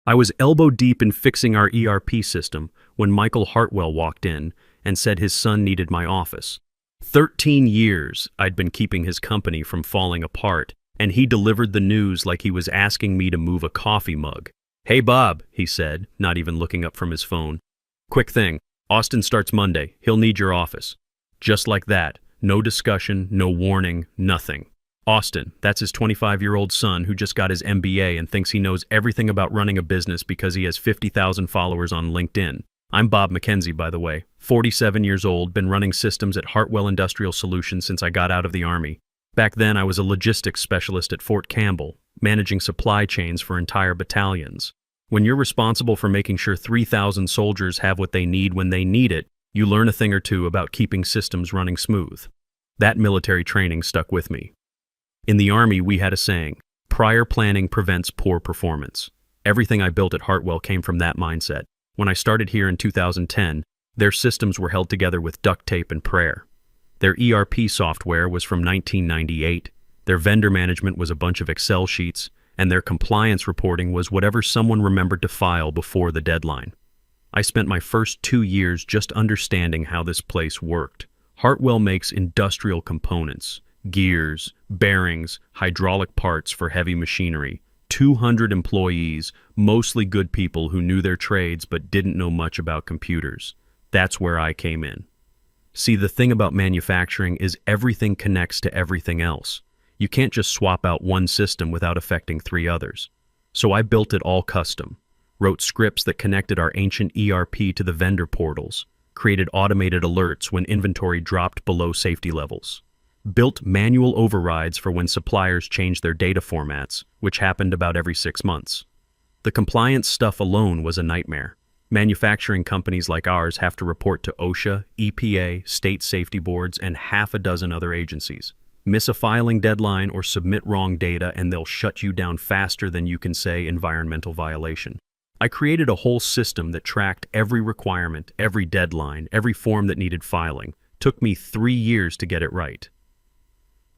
I was elbow deep in fixing our ERP system when Michael Hartwell walked in and said his son needed my office. 13 years I'd been keeping his company from falling apart, and he delivered the news like he was asking me to move a coffee mug. "Hey Bob," he said, not even looking up from his phone. "Quick thing, Austin starts Monday. He'll need your office." Just like that. No discussion, no warning, nothing. Austin, that's his 25-year-old son who just got his MBA and thinks he knows everything about running a business because he has 50,000 followers on LinkedIn. I'm Bob McKenzie, by the way, 47 years old, been running systems at Hartwell Industrial Solutions since I got out of the Army. Back then, I was a logistics specialist at Fort Campbell, managing supply chains for entire battalions. When you're responsible for making sure 3,000 soldiers have what they need when they need it, you learn a thing or two about keeping systems running smooth. That military training stuck with me. In the Army, we had a saying, prior planning prevents poor performance. Everything I built at Hartwell came from that mindset. When I started here in 2010, their systems were held together with duct tape and prayer. Their ERP software was from 1998, their vendor management was a bunch of Excel sheets, and their compliance reporting was whatever someone remembered to file before the deadline. I spent my first 2 years just understanding how this place worked. Hartwell makes industrial components, gears, bearings, hydraulic parts for heavy machinery. 200 employees, mostly good people who knew their trades but didn't know much about computers. That's where I came in. See, the thing about manufacturing is everything connects to everything else. You can't just swap out one system without affecting 3 others. So I built it all custom, wrote scripts that connected our ancient ERP to the vendor portals, created automated alerts when inventory dropped below safety levels, built manual overrides for when suppliers changed their data formats, which happened about every 6 months. The compliance stuff alone was a nightmare. Manufacturing companies like ours have to report to OSHA, EPA, state safety boards, and half a dozen other agencies. Miss a filing deadline or submit wrong data and they'll shut you down faster than you can say environmental violation. I created a whole system that tracked every requirement, every deadline, every form that needed filing. Took me 3 years to get it right.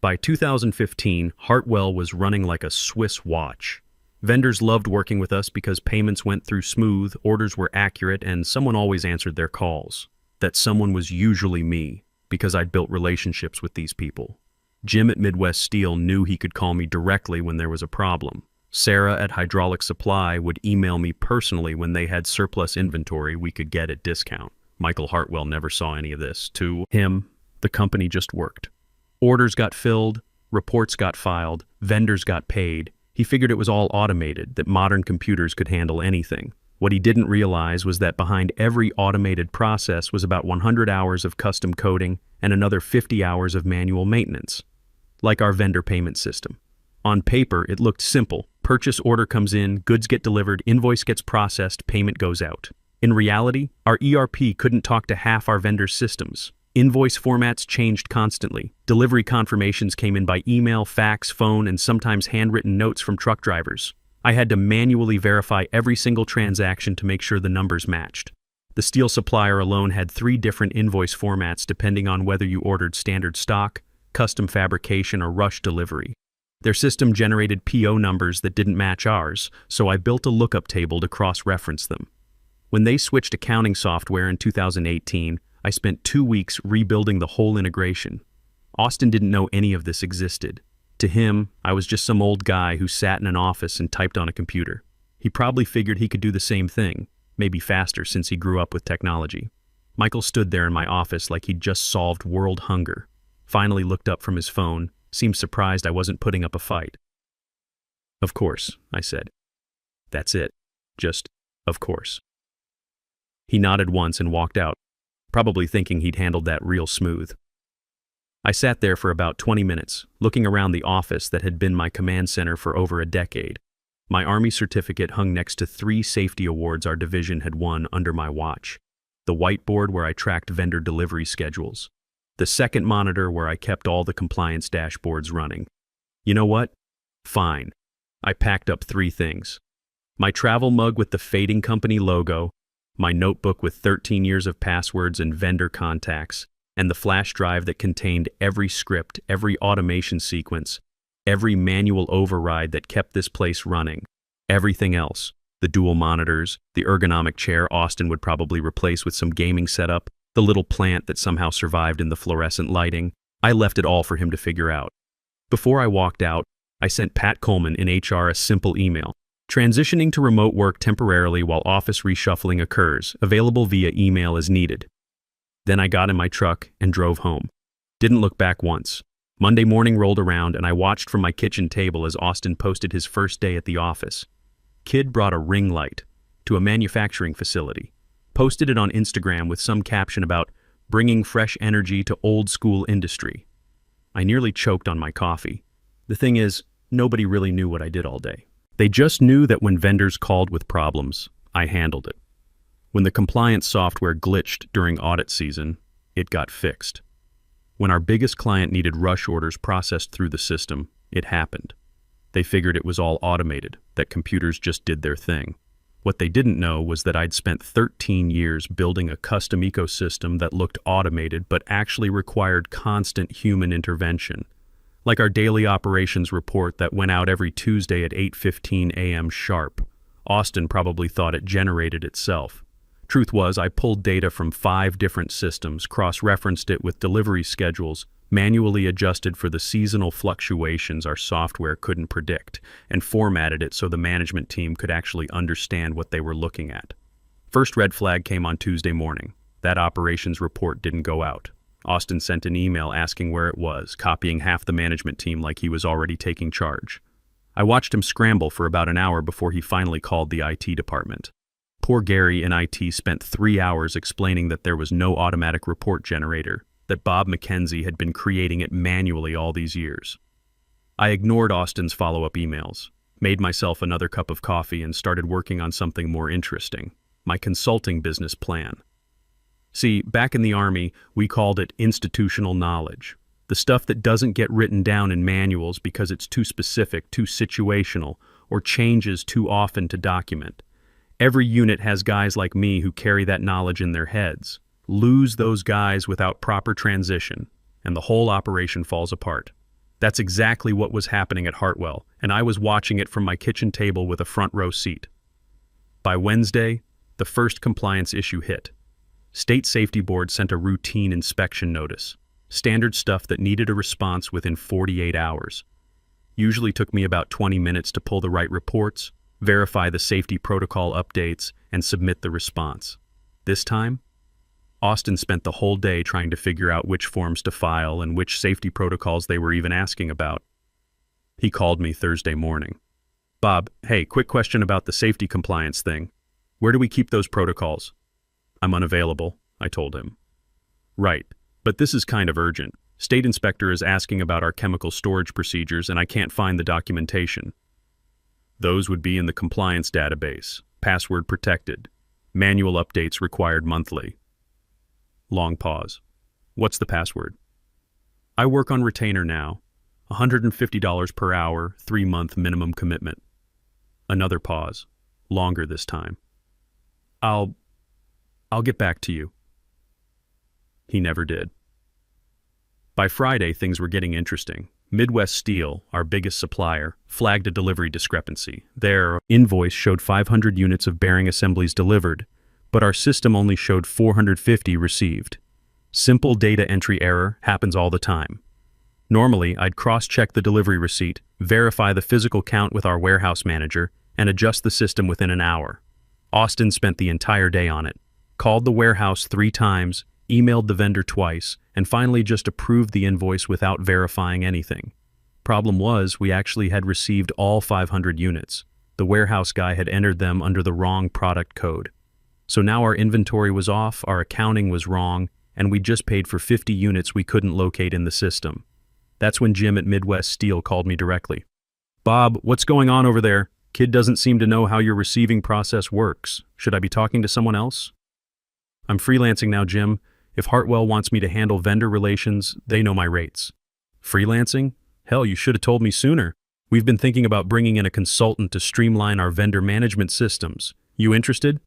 By 2015, Hartwell was running like a Swiss watch. Vendors loved working with us because payments went through smooth, orders were accurate, and someone always answered their calls. That someone was usually me, because I'd built relationships with these people. Jim at Midwest Steel knew he could call me directly when there was a problem. Sarah at Hydraulic Supply would email me personally when they had surplus inventory we could get at discount. Michael Hartwell never saw any of this. To him, the company just worked. Orders got filled, reports got filed, vendors got paid. He figured it was all automated, that modern computers could handle anything. What he didn't realize was that behind every automated process was about 100 hours of custom coding and another 50 hours of manual maintenance, like our vendor payment system. On paper, it looked simple. Purchase order comes in, goods get delivered, invoice gets processed, payment goes out. In reality, our ERP couldn't talk to half our vendors' systems. Invoice formats changed constantly. Delivery confirmations came in by email, fax, phone, and sometimes handwritten notes from truck drivers. I had to manually verify every single transaction to make sure the numbers matched. The steel supplier alone had 3 different invoice formats depending on whether you ordered standard stock, custom fabrication, or rush delivery. Their system generated PO numbers that didn't match ours, so I built a lookup table to cross-reference them. When they switched accounting software in 2018, I spent 2 weeks rebuilding the whole integration. Austin didn't know any of this existed. To him, I was just some old guy who sat in an office and typed on a computer. He probably figured he could do the same thing, maybe faster since he grew up with technology. Michael stood there in my office like he'd just solved world hunger. Finally looked up from his phone, seemed surprised I wasn't putting up a fight. "Of course," I said. "That's it. Just, of course." He nodded once and walked out, probably thinking he'd handled that real smooth. I sat there for about 20 minutes, looking around the office that had been my command center for over a decade. My Army certificate hung next to 3 safety awards our division had won under my watch. The whiteboard where I tracked vendor delivery schedules. The second monitor where I kept all the compliance dashboards running. You know what? Fine. I packed up 3 things. My travel mug with the fading company logo, my notebook with 13 years of passwords and vendor contacts, and the flash drive that contained every script, every automation sequence, every manual override that kept this place running. Everything else, The dual monitors, the ergonomic chair Austin would probably replace with some gaming setup, the little plant that somehow survived in the fluorescent lighting. I left it all for him to figure out. Before I walked out, I sent Pat Coleman in HR a simple email. Transitioning to remote work temporarily while office reshuffling occurs, available via email as needed. Then I got in my truck and drove home. Didn't look back once. Monday morning rolled around and I watched from my kitchen table as Austin posted his first day at the office. Kid brought a ring light to a manufacturing facility, posted it on Instagram with some caption about bringing fresh energy to old school industry. I nearly choked on my coffee. The thing is, nobody really knew what I did all day. They just knew that when vendors called with problems, I handled it. When the compliance software glitched during audit season, it got fixed. When our biggest client needed rush orders processed through the system, it happened. They figured it was all automated, that computers just did their thing. What they didn't know was that I'd spent 13 years building a custom ecosystem that looked automated but actually required constant human intervention. Like our daily operations report that went out every Tuesday at 8:15 a.m. sharp. Austin probably thought it generated itself. Truth was, I pulled data from 5 different systems, cross-referenced it with delivery schedules, manually adjusted for the seasonal fluctuations our software couldn't predict, and formatted it so the management team could actually understand what they were looking at. First red flag came on Tuesday morning. That operations report didn't go out. Austin sent an email asking where it was, copying half the management team like he was already taking charge. I watched him scramble for about an hour before he finally called the IT department. Poor Gary in IT spent 3 hours explaining that there was no automatic report generator, that Bob McKenzie had been creating it manually all these years. I ignored Austin's follow-up emails, made myself another cup of coffee, and started working on something more interesting, my consulting business plan. See, back in the Army, we called it institutional knowledge, the stuff that doesn't get written down in manuals because it's too specific, too situational, or changes too often to document. Every unit has guys like me who carry that knowledge in their heads. Lose those guys without proper transition, and the whole operation falls apart. That's exactly what was happening at Hartwell, and I was watching it from my kitchen table with a front row seat. By Wednesday, the first compliance issue hit. State Safety Board sent a routine inspection notice, standard stuff that needed a response within 48 hours. Usually took me about 20 minutes to pull the right reports, verify the safety protocol updates, and submit the response. This time, Austin spent the whole day trying to figure out which forms to file and which safety protocols they were even asking about. He called me Thursday morning. "Bob, hey, quick question about the safety compliance thing. Where do we keep those protocols?" "I'm unavailable," I told him. "Right, but this is kind of urgent. State inspector is asking about our chemical storage procedures and I can't find the documentation." "Those would be in the compliance database, password protected. Manual updates required monthly." Long pause. "What's the password?" "I work on retainer now. $150 per hour, 3-month minimum commitment." Another pause. Longer this time. I'll get back to you." He never did. By Friday, things were getting interesting. Midwest Steel, our biggest supplier, flagged a delivery discrepancy. Their invoice showed 500 units of bearing assemblies delivered, but our system only showed 450 received. Simple data entry error happens all the time. Normally, I'd cross-check the delivery receipt, verify the physical count with our warehouse manager, and adjust the system within an hour. Austin spent the entire day on it, called the warehouse 3 times, emailed the vendor twice, and finally just approved the invoice without verifying anything. Problem was, we actually had received all 500 units. The warehouse guy had entered them under the wrong product code. So now our inventory was off, our accounting was wrong, and we just paid for 50 units we couldn't locate in the system. That's when Jim at Midwest Steel called me directly. "Bob, what's going on over there? Kid doesn't seem to know how your receiving process works. Should I be talking to someone else?" "I'm freelancing now, Jim. If Hartwell wants me to handle vendor relations, they know my rates." "Freelancing? Hell, you should have told me sooner. We've been thinking about bringing in a consultant to streamline our vendor management systems. You interested?"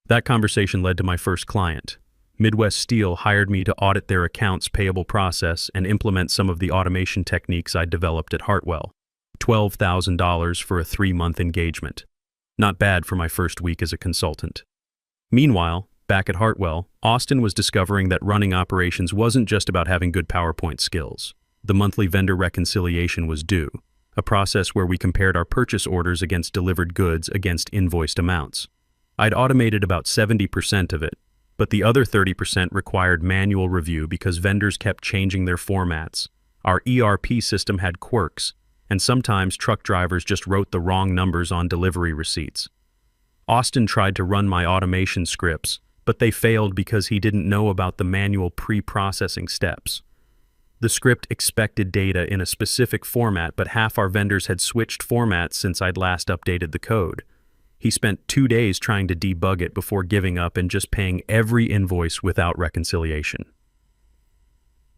That conversation led to my first client. Midwest Steel hired me to audit their accounts payable process and implement some of the automation techniques I'd developed at Hartwell. $12,000 for a 3-month engagement. Not bad for my first week as a consultant. Meanwhile, back at Hartwell, Austin was discovering that running operations wasn't just about having good PowerPoint skills. The monthly vendor reconciliation was due, a process where we compared our purchase orders against delivered goods against invoiced amounts. I'd automated about 70% of it, but the other 30% required manual review because vendors kept changing their formats. Our ERP system had quirks, and sometimes truck drivers just wrote the wrong numbers on delivery receipts. Austin tried to run my automation scripts, but they failed because he didn't know about the manual pre-processing steps. The script expected data in a specific format, but half our vendors had switched formats since I'd last updated the code. He spent 2 days trying to debug it before giving up and just paying every invoice without reconciliation.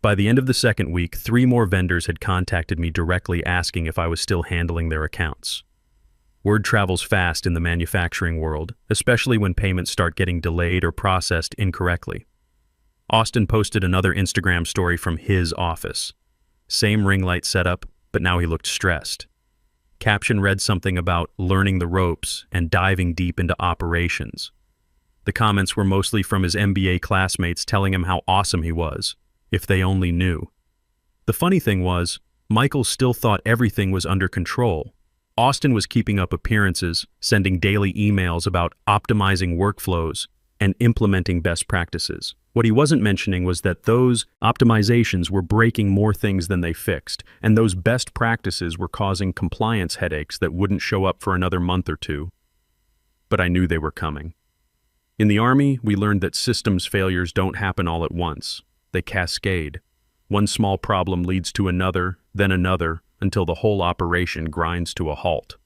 By the end of the second week, 3 more vendors had contacted me directly asking if I was still handling their accounts. Word travels fast in the manufacturing world, especially when payments start getting delayed or processed incorrectly. Austin posted another Instagram story from his office. Same ring light setup, but now he looked stressed. Caption read something about learning the ropes and diving deep into operations. The comments were mostly from his MBA classmates telling him how awesome he was, if they only knew. The funny thing was, Michael still thought everything was under control. Austin was keeping up appearances, sending daily emails about optimizing workflows and implementing best practices. What he wasn't mentioning was that those optimizations were breaking more things than they fixed, and those best practices were causing compliance headaches that wouldn't show up for another month or 2. But I knew they were coming. In the Army, we learned that systems failures don't happen all at once. They cascade. One small problem leads to another, until the whole operation grinds to a halt.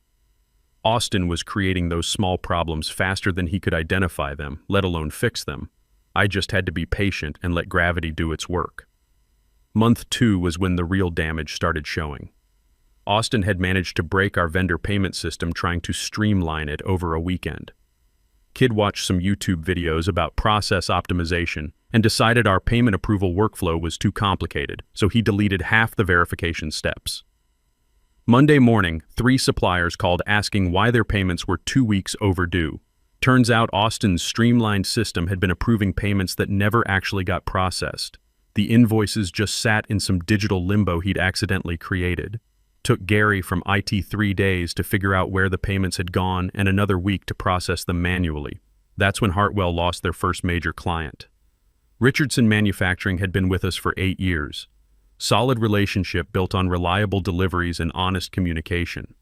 Austin was creating those small problems faster than he could identify them, let alone fix them. I just had to be patient and let gravity do its work. Month 2 was when the real damage started showing. Austin had managed to break our vendor payment system trying to streamline it over a weekend. Kid watched some YouTube videos about process optimization and decided our payment approval workflow was too complicated, so he deleted half the verification steps. Monday morning, 3 suppliers called asking why their payments were 2 weeks overdue. Turns out Austin's streamlined system had been approving payments that never actually got processed. The invoices just sat in some digital limbo he'd accidentally created. Took Gary from IT 3 days to figure out where the payments had gone and another week to process them manually. That's when Hartwell lost their first major client. Richardson Manufacturing had been with us for 8 years. Solid relationship built on reliable deliveries and honest communication.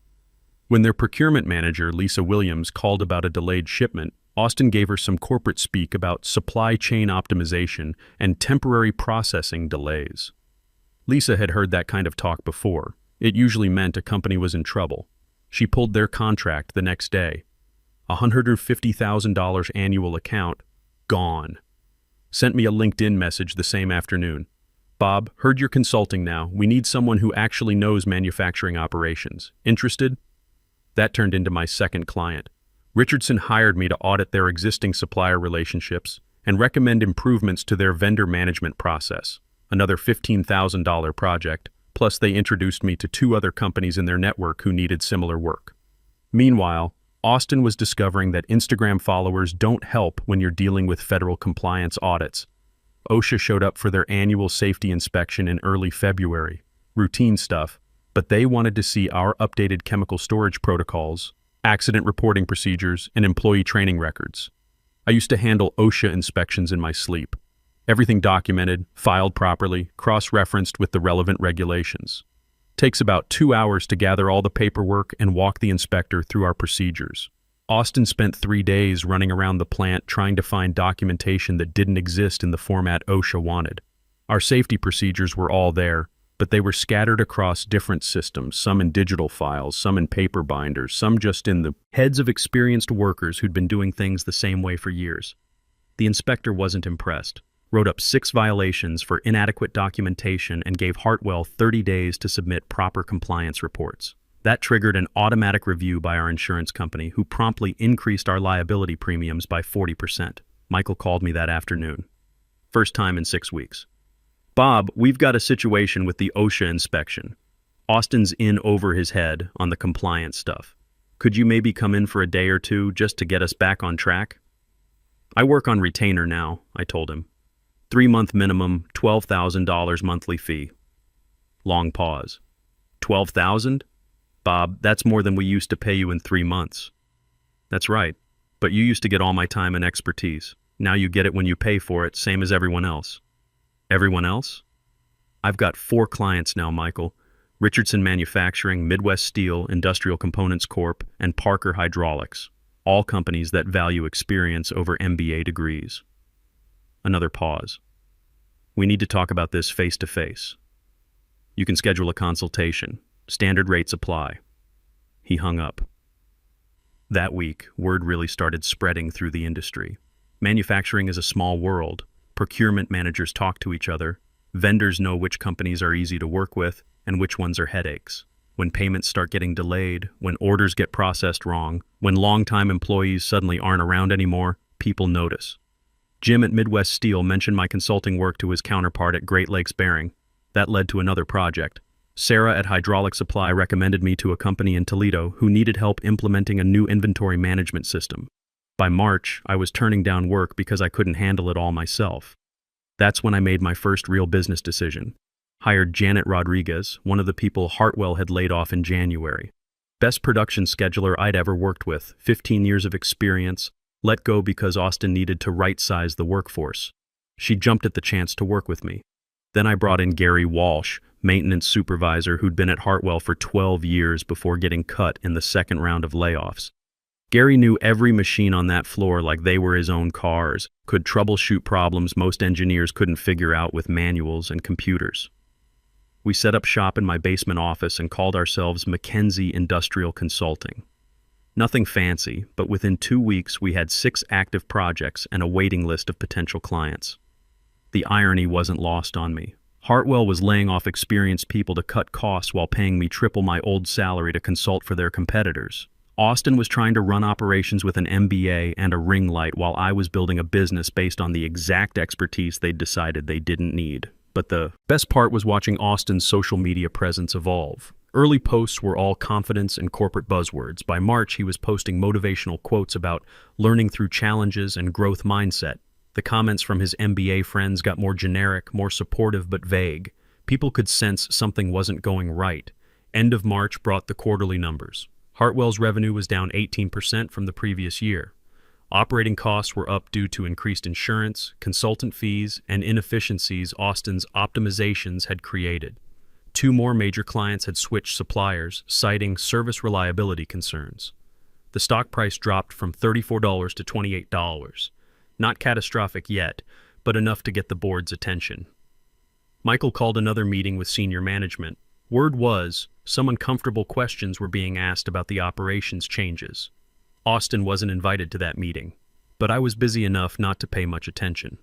When their procurement manager, Lisa Williams, called about a delayed shipment, Austin gave her some corporate speak about supply chain optimization and temporary processing delays. Lisa had heard that kind of talk before. It usually meant a company was in trouble. She pulled their contract the next day. $150,000 annual account, gone. Sent me a LinkedIn message the same afternoon. Bob, heard you're consulting now. We need someone who actually knows manufacturing operations. Interested? That turned into my second client. Richardson hired me to audit their existing supplier relationships and recommend improvements to their vendor management process. Another $15,000 project, plus they introduced me to 2 other companies in their network who needed similar work. Meanwhile, Austin was discovering that Instagram followers don't help when you're dealing with federal compliance audits. OSHA showed up for their annual safety inspection in early February. Routine stuff, but they wanted to see our updated chemical storage protocols, accident reporting procedures, and employee training records. I used to handle OSHA inspections in my sleep. Everything documented, filed properly, cross-referenced with the relevant regulations. Takes about 2 hours to gather all the paperwork and walk the inspector through our procedures. Austin spent 3 days running around the plant trying to find documentation that didn't exist in the format OSHA wanted. Our safety procedures were all there, but they were scattered across different systems, some in digital files, some in paper binders, some just in the heads of experienced workers who'd been doing things the same way for years. The inspector wasn't impressed, wrote up 6 violations for inadequate documentation and gave Hartwell 30 days to submit proper compliance reports. That triggered an automatic review by our insurance company, who promptly increased our liability premiums by 40%. Michael called me that afternoon. First time in 6 weeks. Bob, we've got a situation with the OSHA inspection. Austin's in over his head on the compliance stuff. Could you maybe come in for a day or two just to get us back on track? I work on retainer now, I told him. 3-month minimum, $12,000 monthly fee. Long pause. 12,000? Bob, that's more than we used to pay you in 3 months. That's right, but you used to get all my time and expertise. Now you get it when you pay for it, same as everyone else. Everyone else? I've got 4 clients now, Michael. Richardson Manufacturing, Midwest Steel, Industrial Components Corp., and Parker Hydraulics. All companies that value experience over MBA degrees. Another pause. We need to talk about this face to face. You can schedule a consultation. Standard rates apply. He hung up. That week, word really started spreading through the industry. Manufacturing is a small world. Procurement managers talk to each other. Vendors know which companies are easy to work with and which ones are headaches. When payments start getting delayed, when orders get processed wrong, when longtime employees suddenly aren't around anymore, people notice. Jim at Midwest Steel mentioned my consulting work to his counterpart at Great Lakes Bearing. That led to another project. Sarah at Hydraulic Supply recommended me to a company in Toledo who needed help implementing a new inventory management system. By March, I was turning down work because I couldn't handle it all myself. That's when I made my first real business decision. Hired Janet Rodriguez, one of the people Hartwell had laid off in January. Best production scheduler I'd ever worked with, 15 years of experience, let go because Austin needed to right-size the workforce. She jumped at the chance to work with me. Then I brought in Gary Walsh, maintenance supervisor who'd been at Hartwell for 12 years before getting cut in the second round of layoffs. Gary knew every machine on that floor like they were his own cars, could troubleshoot problems most engineers couldn't figure out with manuals and computers. We set up shop in my basement office and called ourselves McKenzie Industrial Consulting. Nothing fancy, but within 2 weeks we had 6 active projects and a waiting list of potential clients. The irony wasn't lost on me. Hartwell was laying off experienced people to cut costs while paying me triple my old salary to consult for their competitors. Austin was trying to run operations with an MBA and a ring light while I was building a business based on the exact expertise they'd decided they didn't need. But the best part was watching Austin's social media presence evolve. Early posts were all confidence and corporate buzzwords. By March, he was posting motivational quotes about learning through challenges and growth mindset. The comments from his MBA friends got more generic, more supportive but vague. People could sense something wasn't going right. End of March brought the quarterly numbers. Hartwell's revenue was down 18% from the previous year. Operating costs were up due to increased insurance, consultant fees, and inefficiencies Austin's optimizations had created. 2 more major clients had switched suppliers, citing service reliability concerns. The stock price dropped from $34 to $28. Not catastrophic yet, but enough to get the board's attention. Michael called another meeting with senior management. Word was, some uncomfortable questions were being asked about the operations changes. Austin wasn't invited to that meeting, but I was busy enough not to pay much attention.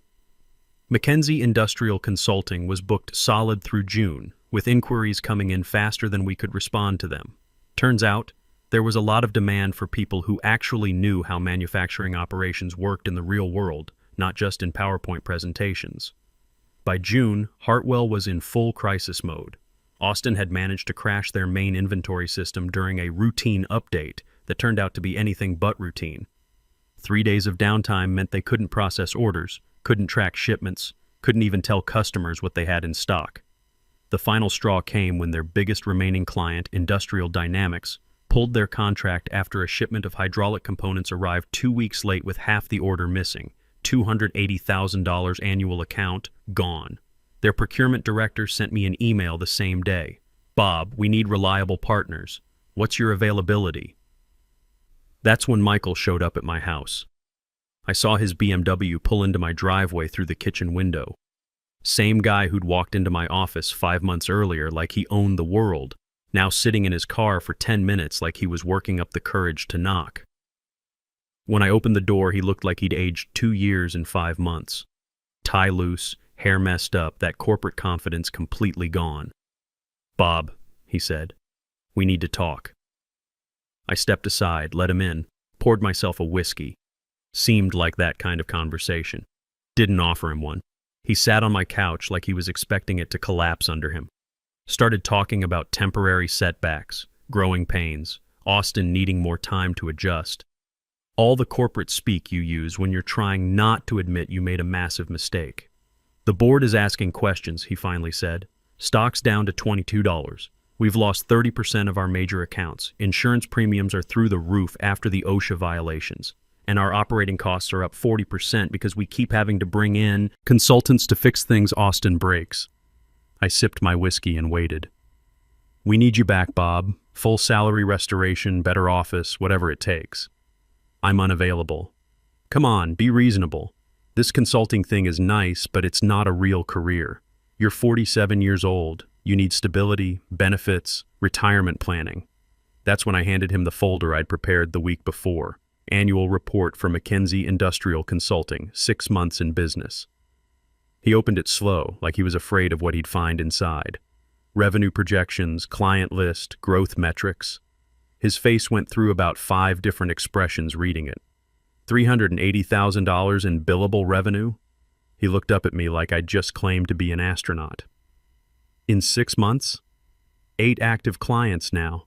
McKenzie Industrial Consulting was booked solid through June, with inquiries coming in faster than we could respond to them. Turns out, there was a lot of demand for people who actually knew how manufacturing operations worked in the real world, not just in PowerPoint presentations. By June, Hartwell was in full crisis mode. Austin had managed to crash their main inventory system during a routine update that turned out to be anything but routine. 3 days of downtime meant they couldn't process orders, couldn't track shipments, couldn't even tell customers what they had in stock. The final straw came when their biggest remaining client, Industrial Dynamics, pulled their contract after a shipment of hydraulic components arrived 2 weeks late with half the order missing. $280,000 annual account, gone. Their procurement director sent me an email the same day. Bob, we need reliable partners. What's your availability? That's when Michael showed up at my house. I saw his BMW pull into my driveway through the kitchen window. Same guy who'd walked into my office 5 months earlier like he owned the world, now sitting in his car for 10 minutes like he was working up the courage to knock. When I opened the door, he looked like he'd aged 2 years and 5 months. Tie loose, hair messed up, that corporate confidence completely gone. Bob, he said, we need to talk. I stepped aside, let him in, poured myself a whiskey. Seemed like that kind of conversation. Didn't offer him one. He sat on my couch like he was expecting it to collapse under him. Started talking about temporary setbacks, growing pains, Austin needing more time to adjust. All the corporate speak you use when you're trying not to admit you made a massive mistake. The board is asking questions, he finally said. Stock's down to $22. We've lost 30% of our major accounts. Insurance premiums are through the roof after the OSHA violations. And our operating costs are up 40% because we keep having to bring in consultants to fix things Austin breaks. I sipped my whiskey and waited. We need you back, Bob. Full salary restoration, better office, whatever it takes. I'm unavailable. Come on, be reasonable. This consulting thing is nice, but it's not a real career. You're 47 years old. You need stability, benefits, retirement planning. That's when I handed him the folder I'd prepared the week before. Annual report for McKinsey Industrial Consulting, 6 months in business. He opened it slow, like he was afraid of what he'd find inside. Revenue projections, client list, growth metrics. His face went through about 5 different expressions reading it. $380,000 in billable revenue? He looked up at me like I'd just claimed to be an astronaut. In 6 months? 8 active clients now.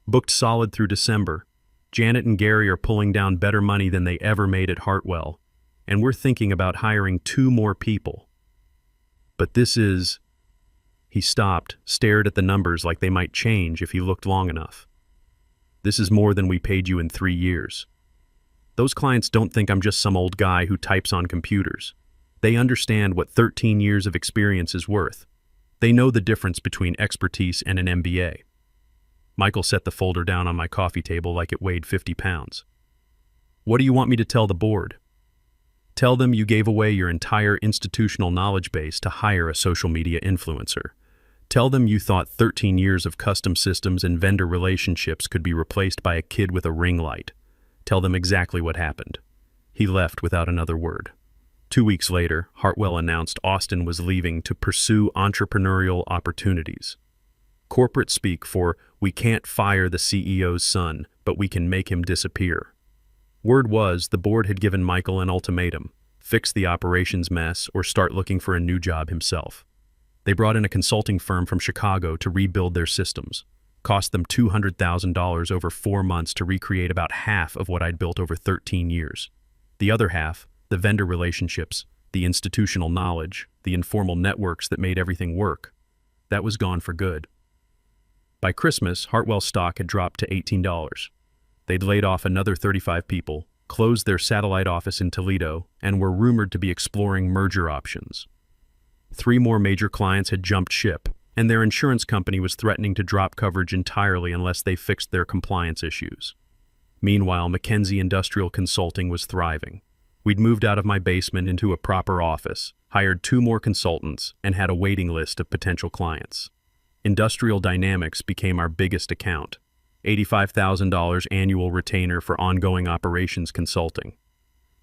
Booked solid through December. Janet and Gary are pulling down better money than they ever made at Hartwell. And we're thinking about hiring 2 more people. But this is... He stopped, stared at the numbers like they might change if he looked long enough. This is more than we paid you in 3 years. Those clients don't think I'm just some old guy who types on computers. They understand what 13 years of experience is worth. They know the difference between expertise and an MBA. Michael set the folder down on my coffee table like it weighed 50 pounds. What do you want me to tell the board? Tell them you gave away your entire institutional knowledge base to hire a social media influencer. Tell them you thought 13 years of custom systems and vendor relationships could be replaced by a kid with a ring light. Tell them exactly what happened. He left without another word. 2 weeks later, Hartwell announced Austin was leaving to pursue entrepreneurial opportunities. Corporate speak for, we can't fire the CEO's son, but we can make him disappear. Word was the board had given Michael an ultimatum: fix the operations mess or start looking for a new job himself. They brought in a consulting firm from Chicago to rebuild their systems. Cost them $200,000 over 4 months to recreate about half of what I'd built over 13 years. The other half, the vendor relationships, the institutional knowledge, the informal networks that made everything work, that was gone for good. By Christmas, Hartwell's stock had dropped to $18. They'd laid off another 35 people, closed their satellite office in Toledo, and were rumored to be exploring merger options. 3 more major clients had jumped ship, and their insurance company was threatening to drop coverage entirely unless they fixed their compliance issues. Meanwhile, McKinsey Industrial Consulting was thriving. We'd moved out of my basement into a proper office, hired 2 more consultants, and had a waiting list of potential clients. Industrial Dynamics became our biggest account, $85,000 annual retainer for ongoing operations consulting.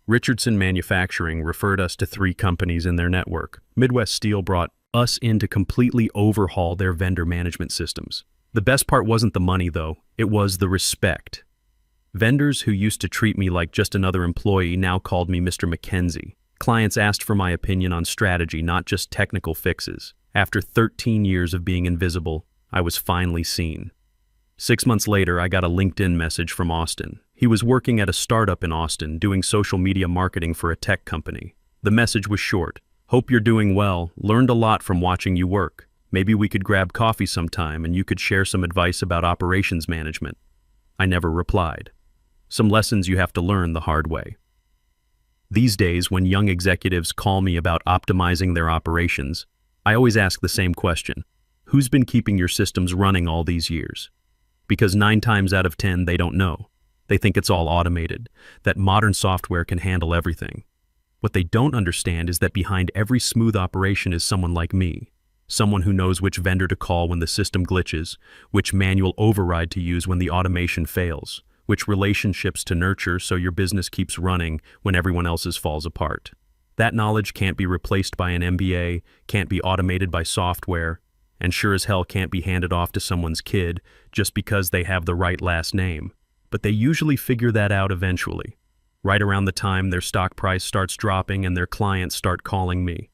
Richardson Manufacturing referred us to 3 companies in their network. Midwest Steel brought us in to completely overhaul their vendor management systems. The best part wasn't the money, though. It was the respect. Vendors who used to treat me like just another employee now called me Mr. McKenzie. Clients asked for my opinion on strategy, not just technical fixes. After 13 years of being invisible, I was finally seen. 6 months later, I got a LinkedIn message from Austin. He was working at a startup in Austin, doing social media marketing for a tech company. The message was short. Hope you're doing well. Learned a lot from watching you work. Maybe we could grab coffee sometime and you could share some advice about operations management. I never replied. Some lessons you have to learn the hard way. These days, when young executives call me about optimizing their operations, I always ask the same question. Who's been keeping your systems running all these years? Because 9 times out of 10, they don't know. They think it's all automated, that modern software can handle everything. What they don't understand is that behind every smooth operation is someone like me. Someone who knows which vendor to call when the system glitches, which manual override to use when the automation fails, which relationships to nurture so your business keeps running when everyone else's falls apart. That knowledge can't be replaced by an MBA, can't be automated by software, and sure as hell can't be handed off to someone's kid just because they have the right last name. But they usually figure that out eventually, right around the time their stock price starts dropping and their clients start calling me.